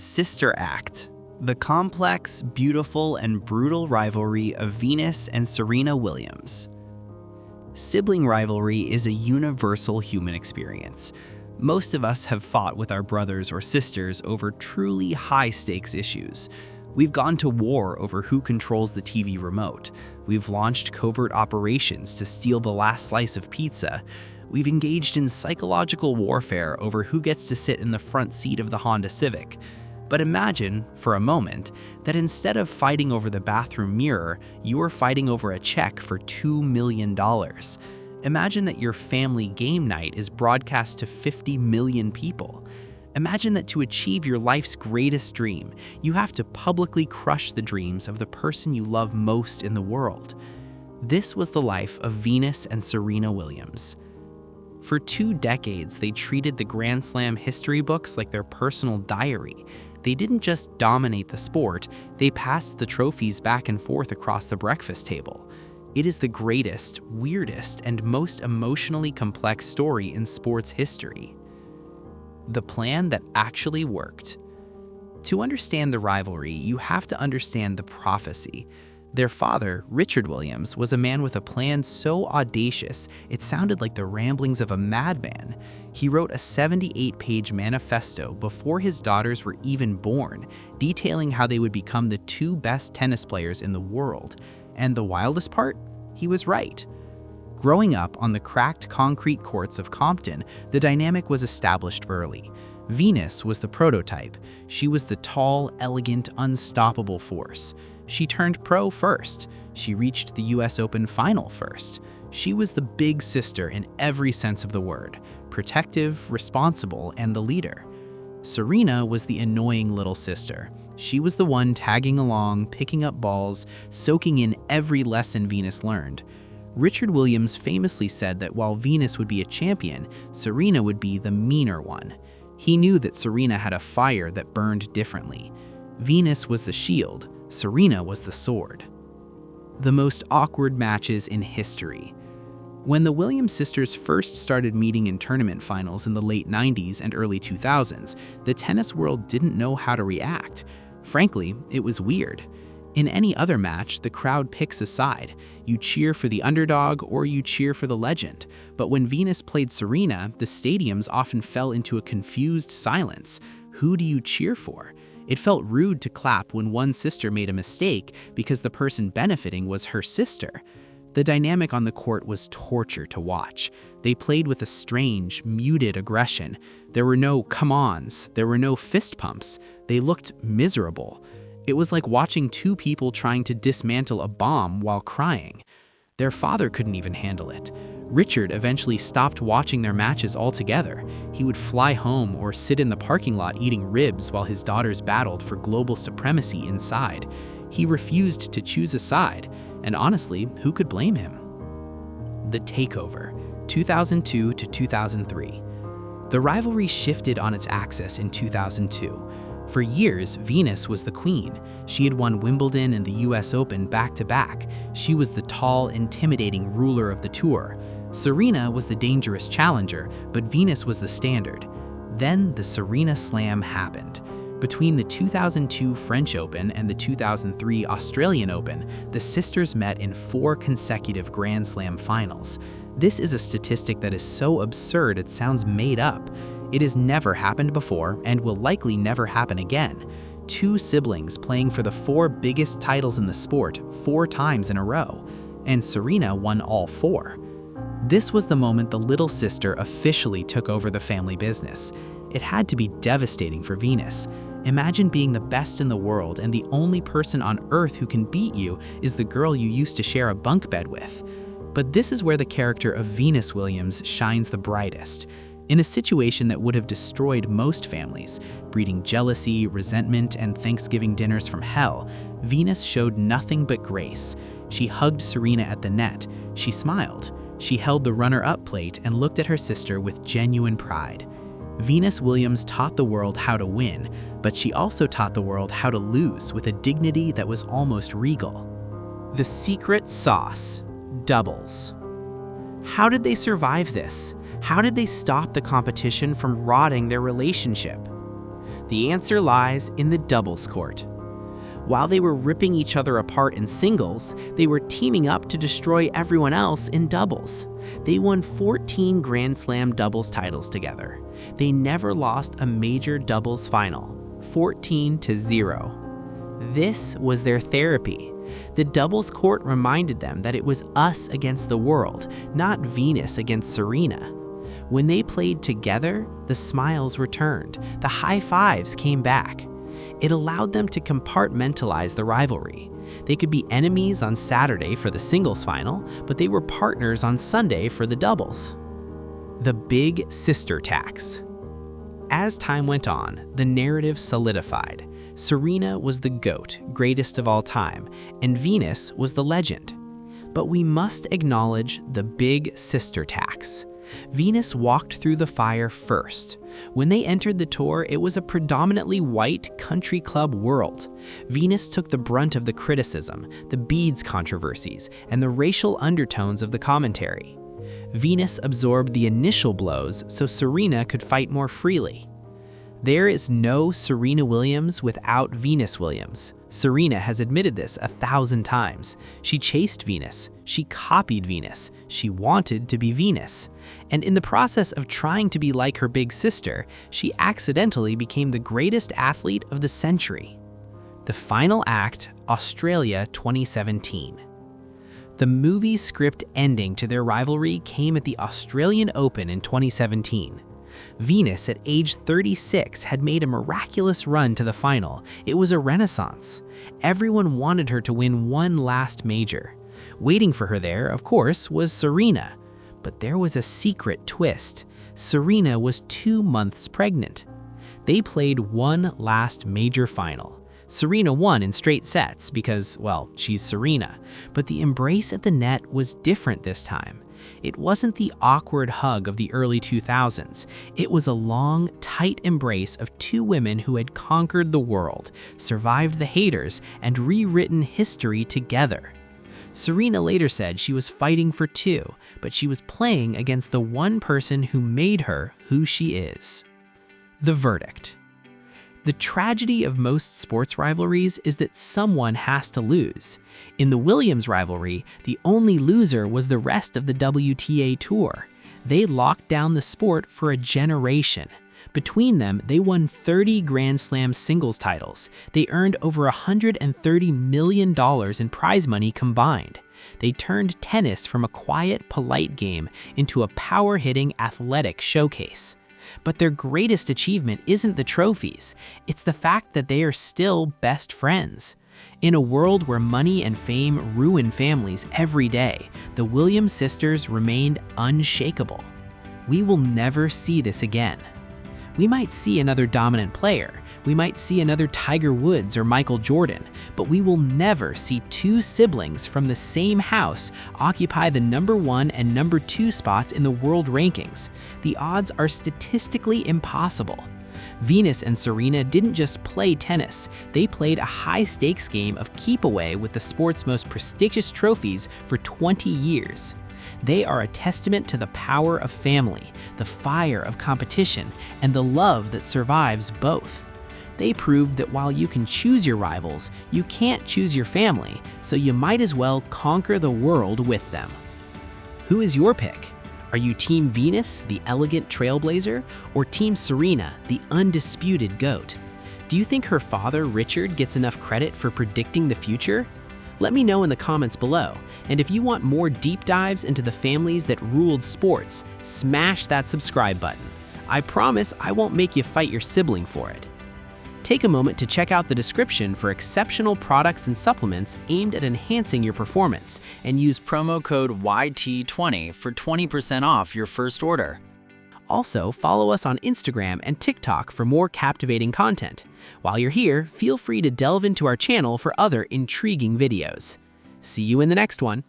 Sister Act, the complex, beautiful, and brutal rivalry of Venus and Serena Williams. Sibling rivalry is a universal human experience. Most of us have fought with our brothers or sisters over truly high-stakes issues. We've gone to war over who controls the TV remote. We've launched covert operations to steal the last slice of pizza. We've engaged in psychological warfare over who gets to sit in the front seat of the Honda Civic. But imagine, for a moment, that instead of fighting over the bathroom mirror, you are fighting over a check for $2 million. Imagine that your family game night is broadcast to 50 million people. Imagine that to achieve your life's greatest dream, you have to publicly crush the dreams of the person you love most in the world. This was the life of Venus and Serena Williams. For 2 decades, they treated the Grand Slam history books like their personal diary. They didn't just dominate the sport, they passed the trophies back and forth across the breakfast table. It is the greatest, weirdest, and most emotionally complex story in sports history. The plan that actually worked. To understand the rivalry, you have to understand the prophecy. Their father, Richard Williams, was a man with a plan so audacious it sounded like the ramblings of a madman. He wrote a 78-page manifesto before his daughters were even born, detailing how they would become the 2 best tennis players in the world. And the wildest part? He was right. Growing up on the cracked concrete courts of Compton, the dynamic was established early. Venus was the prototype. She was the tall, elegant, unstoppable force. She turned pro first. She reached the US Open final first. She was the big sister in every sense of the word, protective, responsible, and the leader. Serena was the annoying little sister. She was the one tagging along, picking up balls, soaking in every lesson Venus learned. Richard Williams famously said that while Venus would be a champion, Serena would be the meaner one. He knew that Serena had a fire that burned differently. Venus was the shield, Serena was the sword. The most awkward matches in history. When the Williams sisters first started meeting in tournament finals in the late 90s and early 2000s, the tennis world didn't know how to react. Frankly, it was weird. In any other match, the crowd picks a side. You cheer for the underdog or you cheer for the legend. But when Venus played Serena, the stadiums often fell into a confused silence. Who do you cheer for? It felt rude to clap when one sister made a mistake because the person benefiting was her sister. The dynamic on the court was torture to watch. They played with a strange, muted aggression. There were no come-ons, there were no fist pumps. They looked miserable. It was like watching 2 people trying to dismantle a bomb while crying. Their father couldn't even handle it. Richard eventually stopped watching their matches altogether. He would fly home or sit in the parking lot eating ribs while his daughters battled for global supremacy inside. He refused to choose a side, and honestly, who could blame him? The Takeover, 2002 to 2003. The rivalry shifted on its axis in 2002. For years, Venus was the queen. She had won Wimbledon and the US Open back-to-back. She was the tall, intimidating ruler of the tour. Serena was the dangerous challenger, but Venus was the standard. Then the Serena Slam happened. Between the 2002 French Open and the 2003 Australian Open, the sisters met in 4 consecutive Grand Slam finals. This is a statistic that is so absurd it sounds made up. It has never happened before and will likely never happen again. 2 siblings playing for the 4 biggest titles in the sport 4 times in a row. And Serena won all 4. This was the moment the little sister officially took over the family business. It had to be devastating for Venus. Imagine being the best in the world and the only person on earth who can beat you is the girl you used to share a bunk bed with. But this is where the character of Venus Williams shines the brightest. In a situation that would have destroyed most families, breeding jealousy, resentment, and Thanksgiving dinners from hell, Venus showed nothing but grace. She hugged Serena at the net. She smiled. She held the runner-up plate and looked at her sister with genuine pride. Venus Williams taught the world how to win, but she also taught the world how to lose with a dignity that was almost regal. The secret sauce: doubles. How did they survive this? How did they stop the competition from rotting their relationship? The answer lies in the doubles court. While they were ripping each other apart in singles, they were teaming up to destroy everyone else in doubles. They won 14 Grand Slam doubles titles together. They never lost a major doubles final, 14-0. This was their therapy. The doubles court reminded them that it was us against the world, not Venus against Serena. When they played together, the smiles returned, the high fives came back. It allowed them to compartmentalize the rivalry. They could be enemies on Saturday for the singles final, but they were partners on Sunday for the doubles. The big sister tax. As time went on, the narrative solidified. Serena was the GOAT, greatest of all time, and Venus was the legend. But we must acknowledge the big sister tax. Venus walked through the fire first. When they entered the tour, it was a predominantly white country club world. Venus took the brunt of the criticism, the beads controversies, and the racial undertones of the commentary. Venus absorbed the initial blows so Serena could fight more freely. There is no Serena Williams without Venus Williams. Serena has admitted this 1,000 times. She chased Venus. She copied Venus. She wanted to be Venus. And in the process of trying to be like her big sister, she accidentally became the greatest athlete of the century. The final act, Australia 2017. The movie script ending to their rivalry came at the Australian Open in 2017. Venus, at age 36, had made a miraculous run to the final. It was a renaissance. Everyone wanted her to win one last major. Waiting for her there, of course, was Serena. But there was a secret twist. Serena was 2 months pregnant. They played one last major final. Serena won in straight sets because, well, she's Serena. But the embrace at the net was different this time. It wasn't the awkward hug of the early 2000s. It was a long, tight embrace of two women who had conquered the world, survived the haters, and rewritten history together. Serena later said she was fighting for two, but she was playing against the one person who made her who she is. The verdict. The tragedy of most sports rivalries is that someone has to lose. In the Williams rivalry, the only loser was the rest of the WTA Tour. They locked down the sport for a generation. Between them, they won 30 Grand Slam singles titles. They earned over $130 million in prize money combined. They turned tennis from a quiet, polite game into a power-hitting athletic showcase. But their greatest achievement isn't the trophies. It's the fact that they are still best friends. In a world where money and fame ruin families every day, the Williams sisters remained unshakable. We will never see this again. We might see another dominant player. We might see another Tiger Woods or Michael Jordan, but we will never see two siblings from the same house occupy the #1 and #2 spots in the world rankings. The odds are statistically impossible. Venus and Serena didn't just play tennis, they played a high-stakes game of keep away with the sport's most prestigious trophies for 20 years. They are a testament to the power of family, the fire of competition, and the love that survives both. They proved that while you can choose your rivals, you can't choose your family, so you might as well conquer the world with them. Who is your pick? Are you Team Venus, the elegant trailblazer, or Team Serena, the undisputed GOAT? Do you think her father, Richard, gets enough credit for predicting the future? Let me know in the comments below, and if you want more deep dives into the families that ruled sports, smash that subscribe button. I promise I won't make you fight your sibling for it. Take a moment to check out the description for exceptional products and supplements aimed at enhancing your performance, and use promo code YT20 for 20% off your first order. Also, follow us on Instagram and TikTok for more captivating content. While you're here, feel free to delve into our channel for other intriguing videos. See you in the next one.